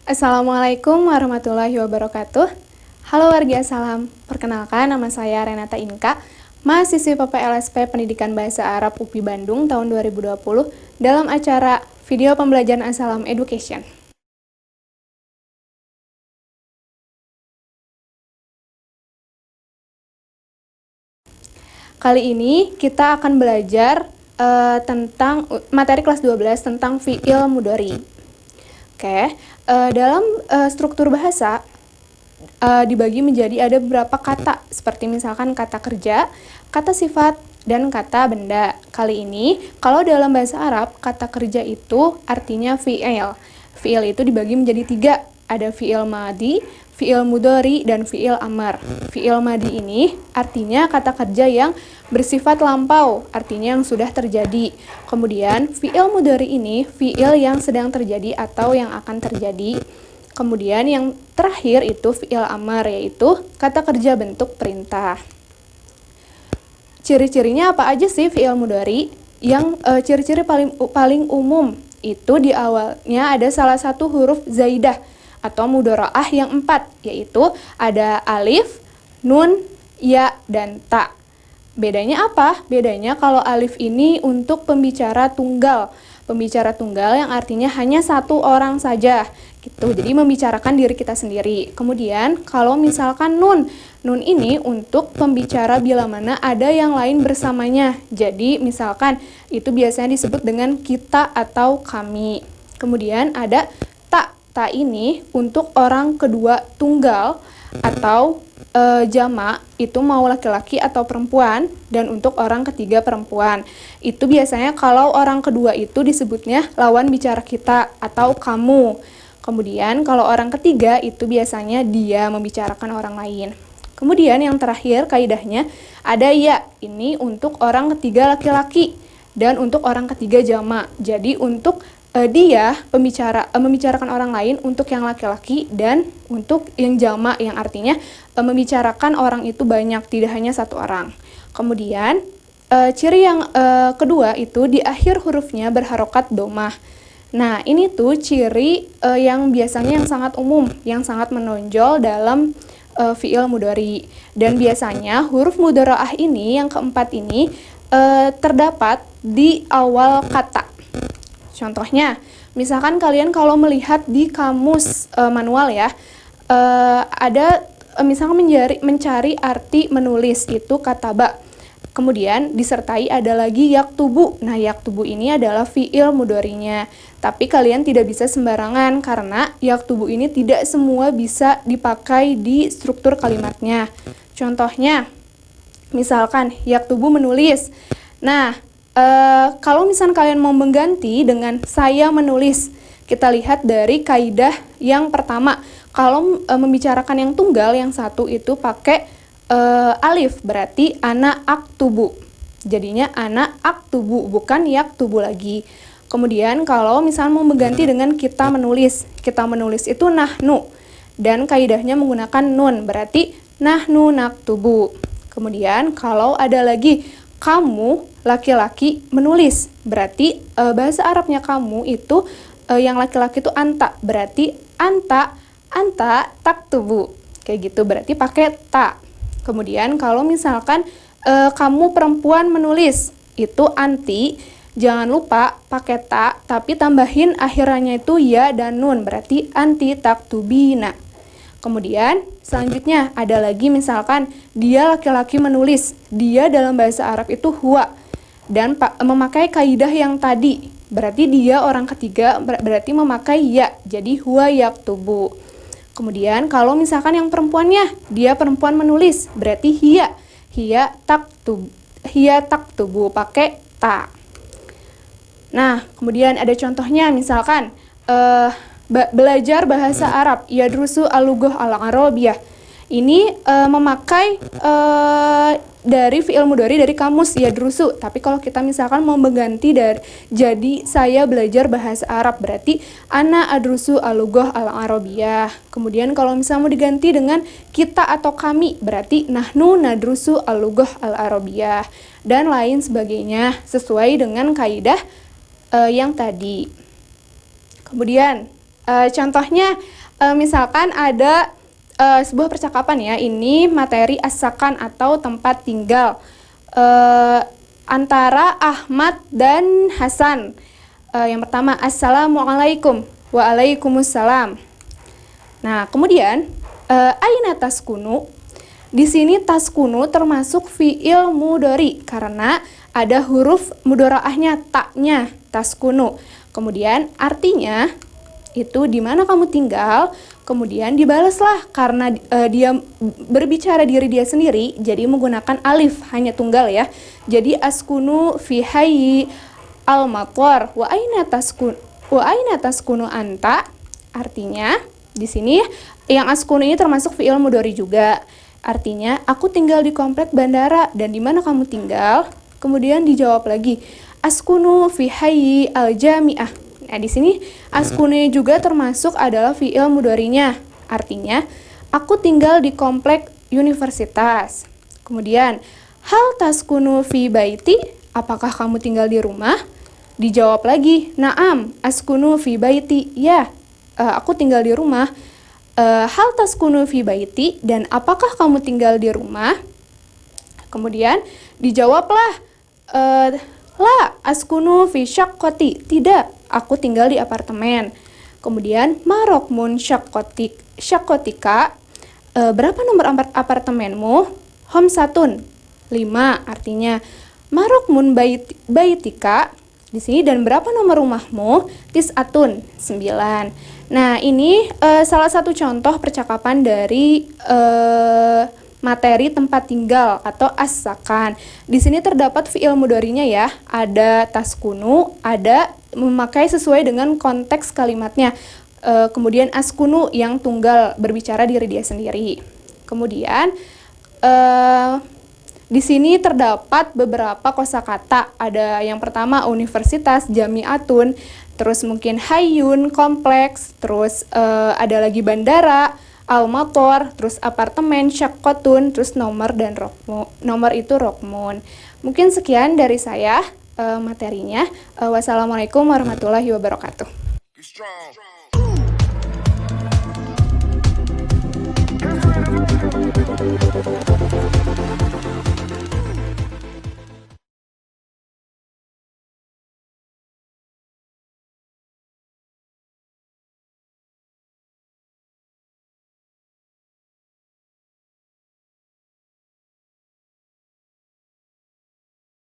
Assalamualaikum warahmatullahi wabarakatuh. Halo warga salam, perkenalkan nama saya Renata Inka, mahasiswi PPLSP Pendidikan Bahasa Arab UPI Bandung tahun 2020 dalam acara Video Pembelajaran Assalam Education. Kali ini kita akan belajar tentang materi kelas 12 tentang fi'il mudhari. Oke, dalam struktur bahasa dibagi menjadi ada beberapa kata, seperti misalkan kata kerja, kata sifat, dan kata benda. Kali ini, kalau dalam bahasa Arab, kata kerja itu artinya fi'il. Fi'il itu dibagi menjadi 3, ada fi'il madi, fi'il mudhari, dan fi'il amar. Fi'il madi ini artinya kata kerja yang bersifat lampau, artinya yang sudah terjadi. Kemudian fi'il mudhari ini fi'il yang sedang terjadi atau yang akan terjadi. Kemudian yang terakhir itu fi'il amar, yaitu kata kerja bentuk perintah. Ciri-cirinya apa aja sih fi'il mudhari? Yang ciri-ciri paling umum itu di awalnya ada salah satu huruf zaidah atau mudharaah yang 4, yaitu ada alif, nun, ya, dan ta. Bedanya apa? Bedanya kalau alif ini untuk pembicara tunggal. Pembicara tunggal yang artinya hanya satu orang saja, gitu. Jadi membicarakan diri kita sendiri. Kemudian kalau misalkan nun ini untuk pembicara bila mana ada yang lain bersamanya. Jadi misalkan itu biasanya disebut dengan kita atau kami. Kemudian ada ta ini untuk orang kedua tunggal atau jamak, itu mau laki-laki atau perempuan, dan untuk orang ketiga perempuan. Itu biasanya kalau orang kedua itu disebutnya lawan bicara kita atau kamu. Kemudian kalau orang ketiga itu biasanya dia membicarakan orang lain. Kemudian yang terakhir kaidahnya ada ya, ini untuk orang ketiga laki-laki dan untuk orang ketiga jamak. Jadi untuk dia membicarakan orang lain untuk yang laki-laki dan untuk yang jamak, yang artinya membicarakan orang itu banyak, tidak hanya satu orang. Kemudian ciri yang kedua itu di akhir hurufnya berharokat domah. Nah, ini tuh ciri yang biasanya yang sangat umum, yang sangat menonjol dalam fi'il mudhari. Dan biasanya huruf mudharaah ini, yang keempat ini, terdapat di awal kata. Contohnya, misalkan kalian kalau melihat di kamus manual ya, ada misalkan mencari arti menulis, itu kataba. Kemudian disertai ada lagi yaktubu. Nah, yaktubu ini adalah fi'il mudharinya. Tapi kalian tidak bisa sembarangan karena yaktubu ini tidak semua bisa dipakai di struktur kalimatnya. Contohnya, misalkan yaktubu menulis. Nah, kalau misalnya kalian mau mengganti dengan saya menulis, kita lihat dari kaidah yang pertama. Kalau membicarakan yang tunggal, yang satu itu pakai alif, berarti ana aktubu. Jadinya ana aktubu, bukan yaktubu lagi. Kemudian kalau misalnya mau mengganti dengan kita menulis itu nahnu. Dan kaidahnya menggunakan nun, berarti nahnu naktubu. Kemudian kalau ada lagi kamu laki-laki menulis, berarti bahasa Arabnya kamu itu yang laki-laki itu anta, berarti anta taktubu, kayak gitu, berarti pakai ta. Kemudian kalau misalkan kamu perempuan menulis, itu anti, jangan lupa pakai ta, tapi tambahin akhirannya itu ya dan nun, berarti anti taktubina. Kemudian selanjutnya ada lagi misalkan dia laki-laki menulis, dia dalam bahasa Arab itu huwa, dan memakai kaidah yang tadi, berarti dia orang ketiga, berarti memakai ya, jadi huwa yaktubu. Kemudian kalau misalkan yang perempuannya, dia perempuan menulis, berarti hiya taktubu, pakai ta. Nah, kemudian ada contohnya, misalkan belajar bahasa Arab, yadrusu al-lughah al-arabiyah. Ini memakai dari fi'il mudhari dari kamus yadrusu. Tapi kalau kita misalkan mau mengganti jadi saya belajar bahasa Arab, berarti ana adrusu al-lughah al-arabiyah. Kemudian kalau misalnya mau diganti dengan kita atau kami, berarti nahnu nadrusu al-lughah al-arabiyah, dan lain sebagainya sesuai dengan kaidah yang tadi. Kemudian Contohnya, misalkan ada sebuah percakapan ya, ini materi as-sakan atau tempat tinggal antara Ahmad dan Hasan. Yang pertama, Assalamualaikum. Waalaikumsalam. Nah, kemudian aina taskunu. Di sini taskunu termasuk fiil mudhari karena ada huruf mudharaahnya, taknya, taskunu. Kemudian artinya itu di mana kamu tinggal, kemudian dibalaslah karena dia berbicara diri dia sendiri, jadi menggunakan alif, hanya tunggal ya. Jadi askunu fi hayyi al-matar wa aina taskunu anta. Artinya di sini yang askunu ini termasuk fiil mudhari juga. Artinya aku tinggal di komplek bandara, dan di mana kamu tinggal? Kemudian dijawab lagi, askunu fi hayyi al-jami'ah. Nah, di sini askunu juga termasuk adalah fiil mudharinya. Artinya aku tinggal di komplek universitas. Kemudian hal taskunu fi baiti, apakah kamu tinggal di rumah? Dijawab lagi, na'am askunu fi baiti. Ya, aku tinggal di rumah. Hal taskunu fi baiti, dan apakah kamu tinggal di rumah? Kemudian dijawablah, la askunu fi syaqqati. Tidak, aku tinggal di apartemen. Kemudian marokmun syakkotika, berapa nomor apartemenmu? Homsatun, 5. Artinya marokmun baitika di sini, dan berapa nomor rumahmu? Tis'atun, 9. Nah, ini salah satu contoh percakapan dari materi tempat tinggal atau as-sakan. Di sini terdapat fiil mudharinya ya, ada taskunu, ada memakai sesuai dengan konteks kalimatnya. Kemudian askunu yang tunggal, berbicara diri dia sendiri. Kemudian di sini terdapat beberapa kosakata. Ada yang pertama universitas, jami'atun, terus mungkin hayyun, kompleks, terus ada lagi bandara, al-mator, terus apartemen, syaqqatun, terus nomor dan nomor itu rokmun. Mungkin sekian dari saya materinya. Wassalamualaikum warahmatullahi wabarakatuh.